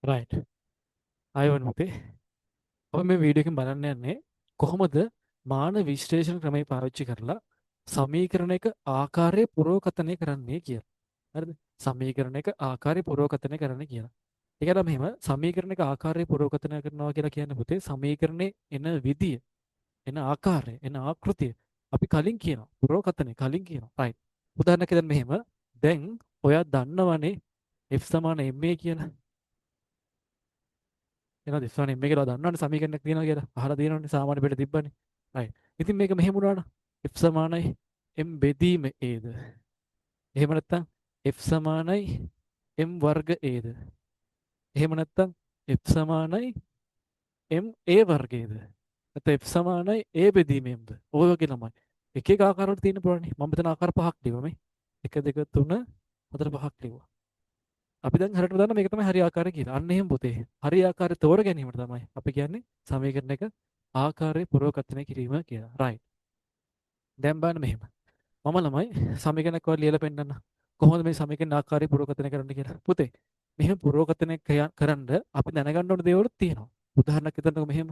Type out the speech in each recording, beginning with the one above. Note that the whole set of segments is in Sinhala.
රයිට්. ආයවන් පුතේ. අපි මේ වීඩියෝ එකෙන් බලන්න යන්නේ කොහොමද මාන විශ්ලේෂණ ක්‍රමය පාවිච්චි කරලා සමීකරණයක ආකාරය පුරෝකථනය කරන්නේ කියලා. හරිද? සමීකරණයක ආකාරය පුරෝකථනය කරන්න කියලා. ඒක නම් මෙහෙම සමීකරණයක ආකාරය පුරෝකථනය කරනවා කියලා කියන්නේ පුතේ සමීකරණේ එන විදිය, එන ආකාරය, එන ආකෘතිය අපි කලින් කියනවා. පුරෝකථනය කලින් කියනවා. රයිට්. උදාහරණයක් දැන් මෙහෙම දැන් ඔයා දන්නවනේ F සමාන ma කියලා. එනවා දිස්වනේ මේක කියලා දන්නවනේ සමීකරණයක් තියෙනවා කියලා. අහලා තියෙනවනේ සාමාන්‍ය බෙට තිබ්බනේ. right. ඉතින් මේක මෙහෙම වුණා නම් f සමානයි m බෙදීම aද. එහෙම නැත්නම් f සමානයි m වර්ග aද. එහෙම නැත්නම් f සමානයි m a වර්ගයද. නැත්නම් f සමානයි a බෙදීම mද. ඔය වගේ ළමයි. එක එක ආකාරවල තියෙන පුරානේ. මම මෙතන ආකාර පහක් ලියුවා මේ. 1 2 3 4 5ක් ලියුවා. අපි දැන් හරියට දන්න මේක තමයි හරි ආකාරය කියලා. අන්න එහෙම පුතේ. හරි ආකාරය තෝර ගැනීමට තමයි අපි කියන්නේ සමීකරණයක ආකාරය පුරවකථනය කිරීම කියලා. right. දැන් බලන්න මෙහෙම. මම ළමයි සමීකරණයක් ඔයාලා ලියලා පෙන්නන්න. කොහොමද මේ සමීකරණ ආකාරය පුරවකථනය කරන්න කියලා. පුතේ. මෙහෙම පුරවකථනය කරන්න අපි දැනගන්න ඕන දේවලුත් තියෙනවා. උදාහරණයක් හිතන්නකෝ මෙහෙම.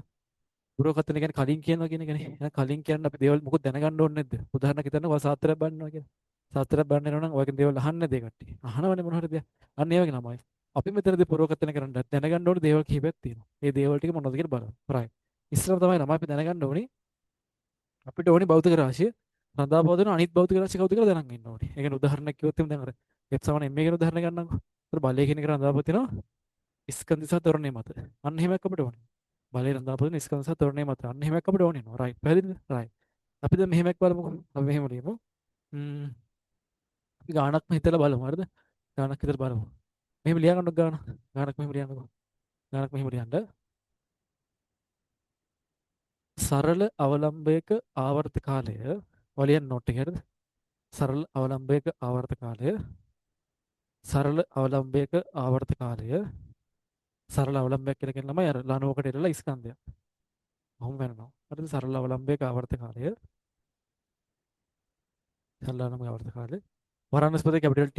පුරවකථනය කියන්නේ කලින් කියනවා කියන එකනේ. එහෙනම් කලින් කියන්න අපි දේවල් මොකද දැනගන්න ඕනේ නැද්ද? උදාහරණයක් හිතන්නකෝ ඔයා සාත්‍රයක් බලනවා කියලා. සාත්‍රයක් බලන්න යනවා නම් ඔයගෙන් දේවල් අහන්නේ නැද්ද ඒ කට්ටිය? අහනවනේ මොන හරි දෙයක්. අන්න ඒ වගේ ළමයි. අපි මෙතනදී පුරවකථනය කරන්න දැනගන්න ඕනේ දේවල් කිහිපයක් තියෙනවා. ඒ දේවල් ටික මොනවද කියලා බලන්න. right. ඉස්සරම තමයි ළමයි අපි දැනගන්න ඕනේ අපිට ඕනේ භෞතික රාශිය රඳා පවතින අනිත් භෞතික රාශිය කවුද කියලා දැනගන්න ඉන්න ඕනේ. ඒ කියන්නේ උදාහරණයක් කිව්වොත් එimhe දැන් අර F සමාන m කියන උදාහරණය ගන්නම්කෝ. ඒතර බලය කියන එක රඳා පවතිනවා ස්කන්ධ සහ ත්වරණය මත. අන්න එහෙම එකක් අපිට ඕනේ. බලය රඳා පවතින ස්කන්ධ සහ ත්වරණය මත. අන්න එහෙම එකක් අපිට ඕනේ නෝ. right. පැහැදිලිද? right. අපි දැන් මෙහෙම එකක් බලමුකෝ. අපි මෙහෙම ලියමු. අපි ගානක්ම හිතලා බලමු. හරිද? ගානක් හිතලා බලමු. මෙහෙම ලියා ගන්නකො ගාන. ගානක් මෙහෙම ලියන්නකො. ගානක් මෙහෙම ලියන්න. සරල අවලම්බයක ආවර්ත කාලය වලියන් නෝට් එක හරිද? සරල අවලම්බයක ආවර්ත කාලය සරල අවලම්බයක ආවර්ත කාලය සරල අවලම්බයක් කියලා කියන ළමයි අර ලණුවකට ඉරලා ස්කන්ධයක්. ඔහොම වෙනවා. හරිද? සරල අවලම්බයක ආවර්ත කාලය සරල අවලම්බයක ආවර්ත කාලය වරාණස්පති කැපිටල්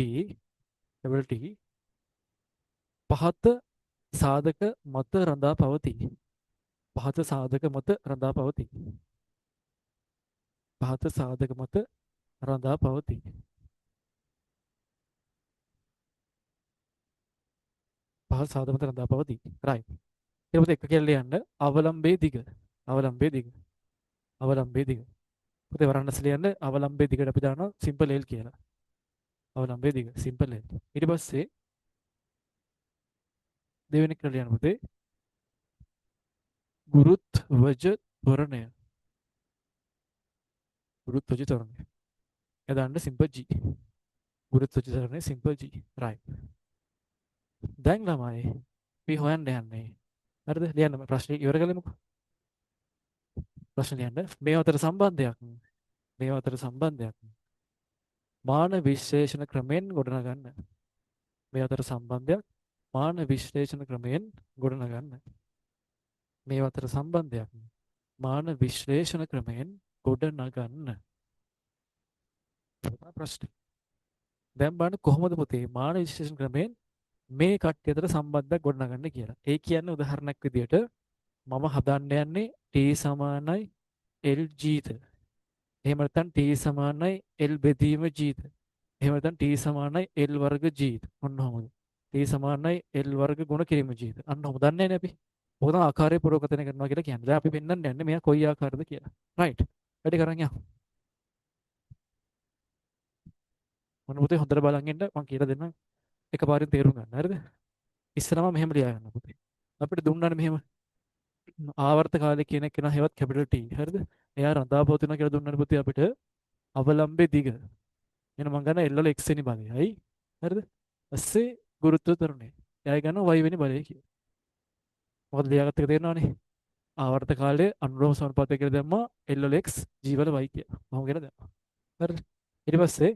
T පහත සාධක මත රඳා පවතී. පහත සාධක මත රඳා පවතී. පහත සාධක මත රඳා පවතී. පහත සාධක මත රඳා පවතී. right. ඊට පස්සේ එක කියලා ලියන්න අවලම්බයේ දිග. අවලම්බයේ දිග. අවලම්බයේ දිග. පුතේ වරන්නස් ලියන්න අවලම්බයේ දිගට අපි දානවා සිම්පල් L කියලා. අවලම්බයේ දිග සිම්පල් L. ඊට පස්සේ දෙවෙනි කියලා ලියන්න පුතේ ගුරුත්වජ ත්වරණය. ගුරුත්වජ ත්වරණය. එදාන්න සිම්පල් G. ගුරුත්වජ ත්වරණය සිම්පල් G. right. දැන් ළමයි අපි හොයන්න යන්නේ. හරිද? ලියන්න ප්‍රශ්නේ ඉවර කළෙමුකෝ. ප්‍රශ්න ලියන්න. මේ අතර සම්බන්ධයක්. මේ අතර සම්බන්ධයක්. මාන විශ්ලේෂණ ක්‍රමෙන් ගොඩනගන්න. මේ අතර සම්බන්ධයක් මාන විශ්ලේෂණ ක්‍රමයෙන් ගොඩනගන්න. මේ අතර සම්බන්ධයක් මාන විශ්ලේෂණ ක්‍රමයෙන් ගොඩනගන්න. ප්‍රශ්නේ. දැන් බලන්න කොහොමද පුතේ මාන විශ්ලේෂණ ක්‍රමයෙන් මේ කට්ටිය අතර සම්බන්ධයක් ගොඩනගන්න කියලා. ඒ කියන්නේ උදාහරණයක් විදියට මම හදන්න යන්නේ T සමානයි LG ද. එහෙම නැත්නම් T සමානයි L බෙදීම G ද. එහෙම නැත්නම් T සමානයි L වර්ග G ද. ඔන්න ඔහොමද. T සමානයි L වර්ග ගුණ කිරීම G ද. අන්න ඔහොම දන්නේ නැහැ අපි. ඔක තමයි ආකාරය පුරවකථනය කරනවා කියලා කියන්නේ. දැන් අපි පෙන්වන්න යන්නේ මෙයා කොයි ආකාරද කියලා. right. වැඩි කරන් යන්න. මොන පුතේ හොඳට බලන් ඉන්න මම කියලා දෙන්නම්. එකපාරින් තේරුම් ගන්න. හරිද? ඉස්සරම මෙහෙම ලියා ගන්න පුතේ. අපිට දුන්නානේ මෙහෙම ආවර්ත කාලය කියන එක නා හේවත් කැපිටල් T. හරිද? එයා රඳාපවතිනවා කියලා දුන්නානේ පුතේ අපිට අවලම්බේ දිග. එහෙනම් මම ගන්න L වල x වෙනි බලයයි. හරිද? ඊස්සේ ගුරුත්ව ත්වරණය. එයා ගන්නවා y වෙනි බලය කියලා. මොකද ලියාගත්ත එක තේරෙනවනේ. ආවර්ත කාලයේ අනුරෝම සමනුපාතය කියලා දැම්මා L වල x g වල y කියලා. මම කියලා දැම්මා. හරිද? ඊට පස්සේ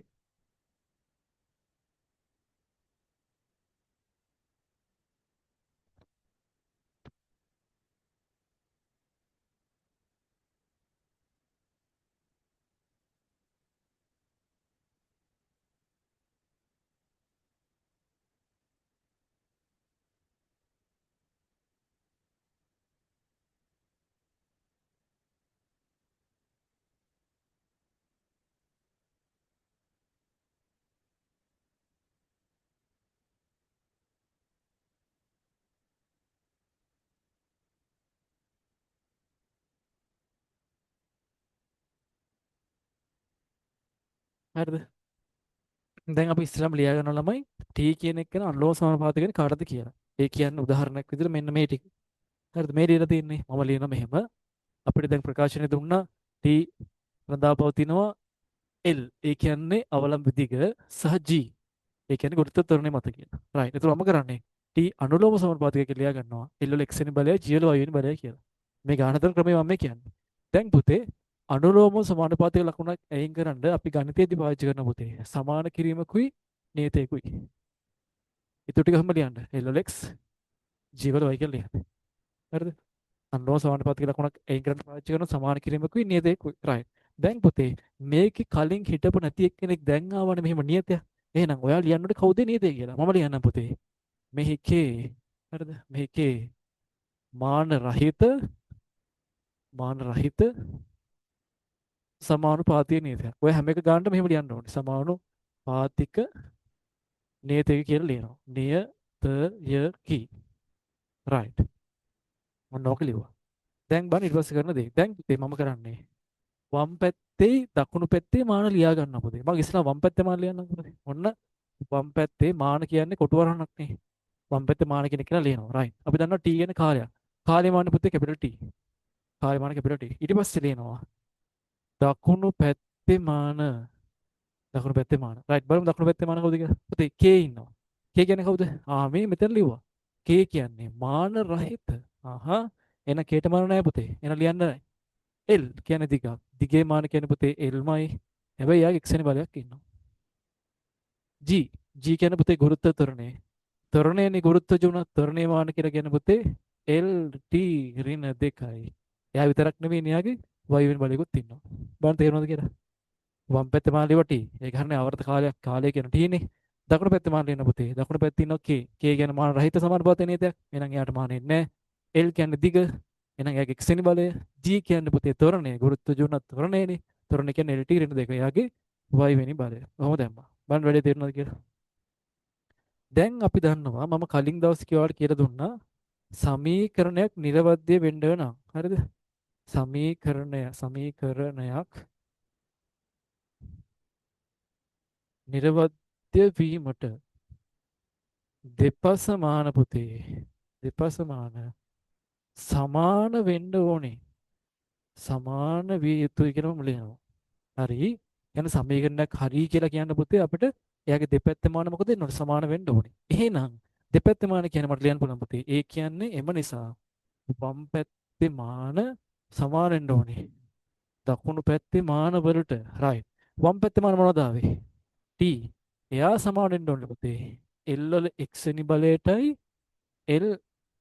හරිද? දැන් අපි ඉස්සෙල්ලාම ලියා ගන්න ළමයි t කියන එක කියන අනුලෝම සමානුපාතය කියන්නේ කාටද කියලා. ඒ කියන්නේ උදාහරණයක් විදිහට මෙන්න මේ ටික. හරිද? මේ දීලා තියෙන්නේ. මම ලියන මෙහෙම අපිට දැන් ප්‍රකාශනය දුන්නා t රඳා පවතිනවා L. ඒ කියන්නේ අවලම්බ දිග සහ G. ඒ කියන්නේ ගුරුත්ව ත්වරණය මත කියලා. රයිට්. ඒතර මම කරන්නේ t අනුලෝම සමානුපාතික කියලා ලියා ගන්නවා. L වල x වෙනි බලය G වල y වෙනි බලය කියලා. මේ ගානතර ක්‍රමය මම මේ කියන්නේ. දැන් පුතේ අනුලෝම සමානුපාතික ලකුණක් අයින් කරන්න අපි ගණිතයේදී පාවිච්චි කරන පුතේ සමාන කිරීමකුයි නියතයකුයි. ඊට ටික හැම ලියන්න. L වල x G වල y කියලා ලියන්න. හරිද? අනුලෝම සමානුපාතික ලකුණක් අයින් කරන්න පාවිච්චි කරන සමාන කිරීමකුයි නියතයකුයි. රයිට්. දැන් පුතේ මේකේ කලින් හිටපු නැති එක්කෙනෙක් දැන් ආවනේ මෙහෙම නියතයක්. එහෙනම් ඔයා ලියන්න ඕනේ කවුද නියතය කියලා. මම ලියන්නම් පුතේ. මෙහිකේ හරිද? මෙහිකේ මාන රහිත සමානුපාතික නියතයක්. ඔය හැම එක ගන්නට මෙහෙම ලියන්න ඕනේ. සමානුපාතික නියතයක කියලා ලියනවා. නියතයකි. රයිට්. මම නෝක ලියුවා. දැන් බලන්න ඊට පස්සේ කරන දේ. දැන් පුතේ මම කරන්නේ වම් පැත්තේ දකුණු පැත්තේ මාන ලියා ගන්න පුතේ. මම ඉස්සෙල්ලා වම් පැත්තේ මාන ලියන්නම් පුතේ. ඔන්න වම් පැත්තේ මාන කියන්නේ කොටු වරහණක් නේ. වම් පැත්තේ මාන කියන එක කියලා ලියනවා. රයිට්. අපි දන්නවා t කියන්නේ කාලයක්. කාලේ මාන පුතේ කැපිටල් T. කාලේ මාන කැපිටල් T. ඊට පස්සේ ලියනවා දකුණු පැත්තේ මාන. දකුණු පැත්තේ මාන. රයිට්. බලමු දකුණු පැත්තේ මාන කවුද කියලා. පුතේ K ඉන්නවා. K කියන්නේ කවුද? මේ මෙතන ලිව්වා. K කියන්නේ මාන රහිත. එන K ට මාන නැහැ පුතේ. එන ලියන්න නැහැ. L කියන්නේ දිගක්. දිගේ මාන කියන්නේ පුතේ Lමයි. හැබැයි යාගේ x වෙනි බලයක් ඉන්නවා. G කියන්නේ පුතේ ගුරුත්ව ත්වරණය. ත්වරණයනේ ගුරුත්වජ උනත් ත්වරණේ මාන කියලා කියන්නේ පුතේ LT ඍණ 2යි. එයා විතරක් නෙමෙයි එයාගේ y වෙනි බලයකුත් ඉන්නවා. බලන්න තේරෙනවද කියලා? වම් පැත්තේ මාන ලියව T. ඒක හරිනේ ආවර්ත කාලය කියන T නේ. දකුණු පැත්තේ මාන ලියන පුතේ. දකුණු පැත්තේ ඉන්නවා K. K කියන්නේ මාන රහිත සමානුපාතය නේද? එහෙනම් එයාට මාන එන්නේ නැහැ. L කියන්නේ දිග. එහෙනම් එයාගේ x වෙනි බලය. G කියන්නේ පුතේ ත්වරණය. ගුරුත්වජ උනත් ත්වරණයනේ. ත්වරණය කියන්නේ LT ඍණ 2. එයාගේ y වෙනි බලය. කොහොමද දැම්මා? බලන්න වැඩේ තේරෙනවද කියලා? දැන් අපි දන්නවා මම කලින් දවස් කියවට කියලා දුන්නා සමීකරණයක් නිර්වද්‍ය වෙන්න නම් හරිද? සමීකරණයක් නිර්වද්‍ය වීමට දෙපස මාන පුතේ දෙපස මාන සමාන වෙන්න ඕනේ. සමාන විය යුතුයි කියලා මම ලියනවා. හරි. يعني සමීකරණයක් හරි කියලා කියන්න පුතේ අපිට එයාගේ දෙපැත්තේ මාන මොකද වෙන්න ඕනේ? සමාන වෙන්න ඕනේ. එහෙනම් දෙපැත්තේ මාන කියන්නේ මට ලියන්න පුළුවන් පුතේ. ඒ කියන්නේ එම නිසා වම් පැත්තේ මාන සමාන වෙන්න ඕනේ. දකුණු පැත්තේ මාන වලට. රයිට්. වම් පැත්තේ මාන මොනවද ආවේ? T. එයා සමාන වෙන්න ඕනේ පුතේ. L වල x වෙනි බලයටයි L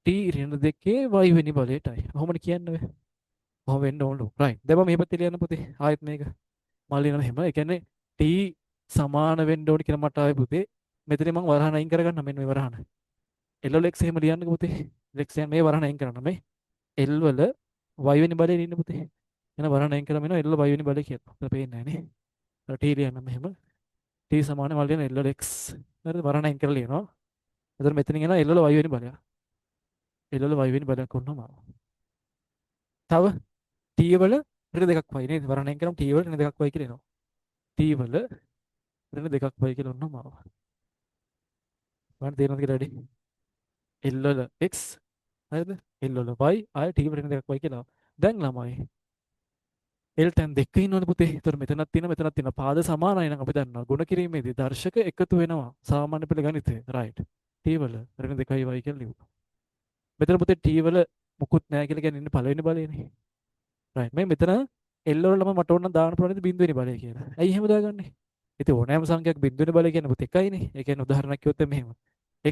T ඍණ 2 y වෙනි බලයටයි. කොහොමද කියන්නේ? කොහොම වෙන්න ඕනලු. රයිට්. දැන් මම මේ පැත්තේ ලියන්න පුතේ. ආයෙත් මේක. මම ලියනවා එහෙම. ඒ කියන්නේ T සමාන වෙන්න ඕනේ කියලා මට ආවේ පුතේ. මෙතන මම වරහණ අයින් කරගන්න මෙන්න මේ වරහණ. L වල x එහෙම ලියන්නකෝ පුතේ. x මේ වරහණ අයින් කරන්න මේ. L වල y වෙනි බලයේ ඉන්න පුතේ. එන වරහණ අයින් කරලා මෙන්න L වල y වෙනි බලය කියලා. ඒක පේන්නේ නැහැ නේ. අර T ලියන්න මෙහෙම. T සමාන මම ලියන L වල x. හරිද? වරහණ අයින් කරලා ලියනවා. එතකොට මෙතනින් එනවා L වල y වෙනි බලය. L වල y වෙනි බලයක් වුණාම. තව T වල ඍණ දෙකක් y නේද? වරහණ අයින් කරාම T වල ඍණ දෙකක් y කියලා එනවා. T වල ඍණ දෙකක් y කියලා වුණාම ආවා. බලන්න තේරෙනවද කියලා වැඩි? L වල x හරිද? L වල y ආය T වල ඍණ දෙකක් y කියලා. දැන් ළමයි L තැන් දෙක ඉන්නවනේ පුතේ. ඒතර මෙතනක් තියෙනවා. පාද සමානයි නම් අපි දන්නවා. ගුණ කිරීමේදී දර්ශක එකතු වෙනවා. සාමාන්‍ය පෙළ ගණිතය. රයිට්. T වල ඍණ 2y කියලා ලියුවා. මෙතන පුතේ T වල මුකුත් නැහැ කියලා කියන්නේ ඉන්නේ පළවෙනි බලයනේ. රයිට්. මේ මෙතන L වලම මට ඕන නම් දාන්න පුළුවන් නේද බිඳුවෙනි බලය කියලා. ඇයි එහෙම දාගන්නේ? ඉතින් ඕනෑම සංඛ්‍යාවක් බිඳුවෙනි බලය කියන්නේ පුතේ එකයිනේ. ඒ කියන්නේ උදාහරණයක් කිව්වොත් මෙහෙම.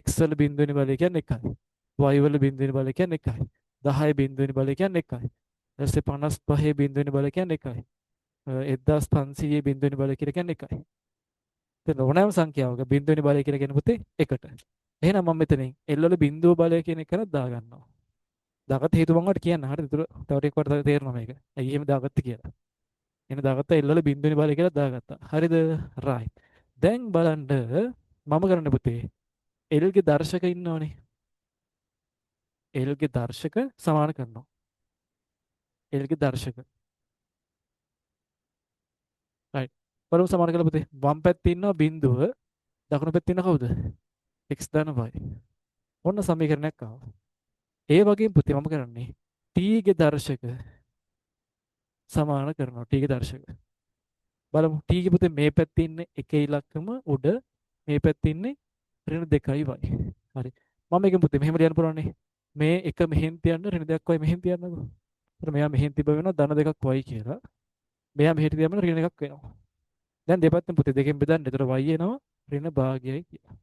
x වල බිඳුවෙනි බලය කියන්නේ එකයි. y වල බිඳුවෙනි බලය කියන්නේ එකයි. 10 බිඳුවෙනි බලය කියන්නේ එකයි. ඊට පස්සේ 55 බිඳුවෙනි බලය කියන්නේ එකයි. 1500 බිඳුවෙනි බලය කියලා කියන්නේ එකයි. එතන ඕනෑම සංඛ්‍යාවක බිඳුවෙනි බලය කියලා කියන පුතේ එකට. එහෙනම් මම මෙතනින් L වල බිඳුව බලය කියන එක කරත් දාගන්නවා. දාගත්ත හේතුව මම ඔයාලට කියන්න. හරිද? තව ටිකක් වට තේරෙනවා මේක. ඇයි එහෙම දාගත්තේ කියලා. එන දාගත්ත L වල බිඳුවෙනි බලය කියලා දාගත්තා. හරිද? රයිට්. දැන් බලන්න මම කරන්න පුතේ L ගේ දර්ශක ඉන්නවනේ. L ගේ දර්ශක සමාන කරනවා. L ගේ දර්ශක. රයිට්. බලමු සමාන කරලා පුතේ. වම් පැත්තේ ඉන්නවා බිඳුව. දකුණු පැත්තේ ඉන්න කවුද? x ධන y. ඔන්න සමීකරණයක් ආවා. ඒ වගේම පුතේ මම කරන්නේ t ගේ දර්ශක සමාන කරනවා t ගේ දර්ශක. බලමු t ගේ පුතේ මේ පැත්තේ ඉන්නේ එක ඉලක්කම උඩ මේ පැත්තේ ඉන්නේ ඍණ 2y. හරි. මම මේකෙන් පුතේ මෙහෙම ලියන්න පුළුවන්නේ. මේ එක මෙහෙන් තියන්න ඍණ 2ක් y මෙහෙන් තියන්නකෝ. එතකොට මෙයා මෙහෙන් තිබ්බ වෙනවා ධන 2ක් y කියලා. මෙයා මෙහෙට තියම ඍණ 1ක් වෙනවා. දැන් දෙපැත්තෙන් පුතේ දෙකෙන් බෙදන්න. එතකොට y එනවා ඍණ භාගයයි කියලා.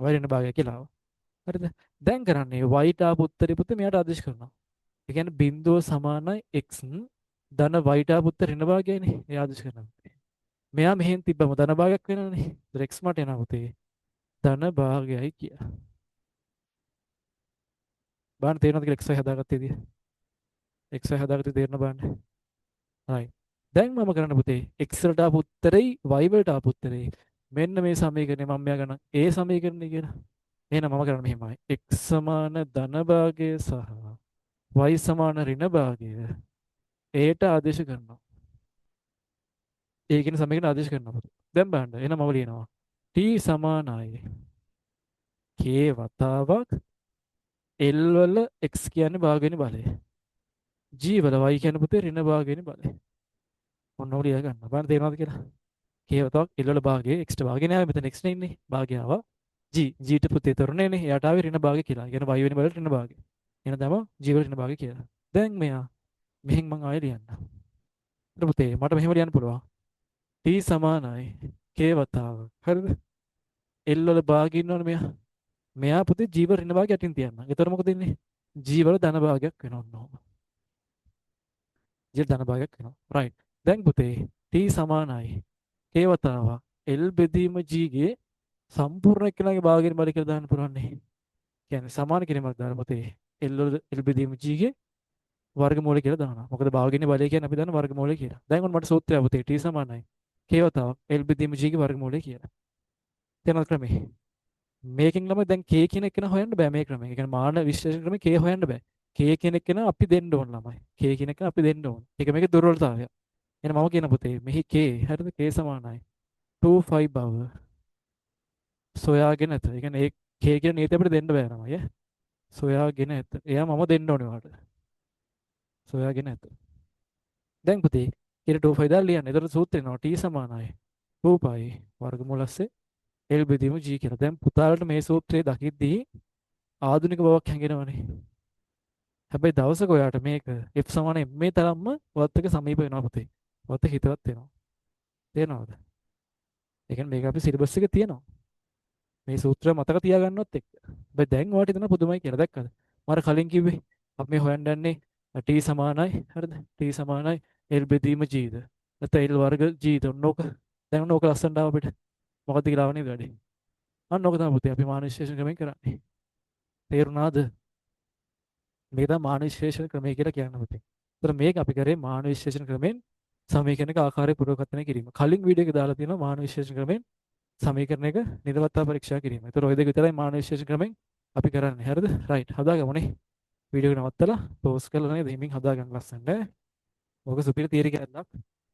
y ඍණ භාගය කියලා ආවා. හරිද? දැන් කරන්නේ y ට ආපු උත්තරේ පුතේ මෙයාට ආදේශ කරනවා. ඒ කියන්නේ බිඳුව සමානයි x ධන y ට ආපු උත්තර ඍණ භාගයයිනේ. ඒ ආදේශ කරනවා. මෙයා මෙහෙන් තිබ්බම ධන භාගයක් වෙනවනේ. ඒතර x මට එනවා පුතේ ධන භාගයයි කියලා. බලන්න තේරෙනවද කියලා xy හදාගත්තේ විදිය? xy හදාගත්තේ තේරෙන බලන්න. right. දැන් මම කරන්න පුතේ x වලට ආපු උත්තරේ y වලට ආපු උත්තරේ මෙන්න මේ සමීකරණය මම මෙයා ගන්න ඒ සමීකරණය කියලා. එහෙනම් මම කරන්නේ මෙහෙමයි. x සමාන ධන භාගය සහ y සමාන ඍණ භාගය ඒට ආදේශ කරනවා. ඒ කියන සමීකරණ ආදේශ කරනවා. දැන් බලන්න. එහෙනම් මම ලියනවා t සමානයි k වතාවක් L වල x කියන්නේ භාගයනේ බලය. G වල y කියන්නේ පුතේ ඍණ භාගයනේ බලය. ඔන්න ඔය ලියා ගන්න. බලන්න තේරෙනවද කියලා? k වතාවක් L වල භාගය x ට භාගය නෑ මෙතන x නේ ඉන්නේ. භාගය ආවා. G ට පුතේ තරුණේනේ. එයාට ආවේ ඍණ භාගය කියලා. කියන්නේ y වෙන බලයට ඍණ භාගය. එහෙනම් තමයි G වල ඍණ භාගය කියලා. දැන් මෙයා මෙහෙන් මම ආයෙ ලියන්න. ඊට පුතේ මට මෙහෙම ලියන්න පුළුවන්. t සමානයි k වතාවක්. හරිද? L වල භාගය ඉන්නවනේ මෙයා. මෙයා පුතේ G වල ඍණ භාගය යටින් තියන්න. එතකොට මොකද වෙන්නේ? G වල ධන භාගයක් වෙනවා ඔන්න. G ධන භාගයක් වෙනවා. right. දැන් පුතේ t සමානයි k වතාවක් L බෙදීම G ගේ සම්පූර්ණ එක්කෙනාගේ භාගයෙන් බලය කියලා දාන්න පුළුවන්නේ. කියන්නේ සමාන කිරීමක් දාන්න පුතේ L බෙදීම G ගේ වර්ගමූලය කියලා දානවා. මොකද භාගයේ බලය කියන්නේ අපි දන්න වර්ගමූලය කියලා. දැන් ඔන්න මට සූත්‍රය පුතේ t සමානයි k වතාවක් L බෙදීම G ගේ වර්ගමූලය කියලා. තේරෙනවද ක්‍රමේ? මේකෙන් ළමයි දැන් k කියන එක න හොයන්න බෑ මේ ක්‍රමයෙන්. ඒ කියන්නේ මාන විශ්ලේෂණ ක්‍රමේ k හොයන්න බෑ. k කියන එක න අපි දෙන්න ඕන ළමයි. k කියන එක අපි දෙන්න ඕන. ඒක මේකේ දුර්වලතාවය. එහෙනම් මම කියන පුතේ මෙහි k හරිද k සමානයි 25 බව සොයාගෙන ඇත. ඒ කියන්නේ ඒ k කියන නීතිය අපිට දෙන්න බෑ ළමයි. සොයාගෙන ඇත. එයා මම දෙන්න ඕනේ ඔයාලට. සොයාගෙන ඇත. දැන් පුතේ ඊට 25 දාලා ලියන්න. ඒතර සූත්‍රය එනවා t සමානයි 2π වර්ගමූලස්සේ L බෙදීම G කියලා. දැන් පුතාලට මේ සූත්‍රය දකිද්දී ආධුනික බවක් හැඟෙනවනේ. හැබැයි දවසක ඔයාට මේක F සමාන මේ තරම්ම වත් එක සමීප වෙනවා පුතේ. වත් එක හිතවත් වෙනවා. තේරෙනවද? ඒ කියන්නේ මේක අපේ සිලබස් එකේ තියෙනවා. මේ සූත්‍රය මතක තියාගන්නවත් එක්ක. හැබැයි දැන් ඔයාට හිතන පුදුමයි කියලා දැක්කද? මම කලින් කිව්වේ අපි මේ හොයන්න යන්නේ t සමානයි හරිද? t සමානයි L බෙදීම G ද. නැත්නම් L වර්ග G ද. ඔන්නෝක. දැන් ඔන්නෝක ලස්සනට ආව අපිට. මොකද කියලා ආවනේ වැඩි. අන්න ඕක තමයි පුතේ අපි මාන විශ්ලේෂණ ක්‍රමයෙන් කරන්නේ. තේරුණාද? මේක තමයි මාන විශ්ලේෂණ ක්‍රමය කියලා කියන්නේ පුතේ. ඒතර මේක අපි කරේ මාන විශ්ලේෂණ ක්‍රමෙන් සමීකරණයක ආකාරය පුරවකථනය කිරීම. කලින් වීඩියෝ එකේ දාලා තියෙනවා මාන විශ්ලේෂණ ක්‍රමෙන් සමීකරණයක නිරවත්තා පරීක්ෂා කිරීම. ඒතර ওই දෙක විතරයි මාන විශ්ලේෂණ ක්‍රමෙන් අපි කරන්නේ. හරිද? රයිට්. හදාගමුනේ. වීඩියෝ එක නවත්තලා පෝස් කරලා නේද? හිමින් හදාගන්න ලස්සනට. ඕක සුපිරි තියරි කැලලක්.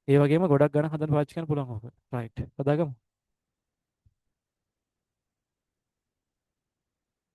ඒ වගේම ගොඩක් ගණන් හදන්න පාවිච්චි කරන්න පුළුවන් ඕක. රයිට්. හදාගමු.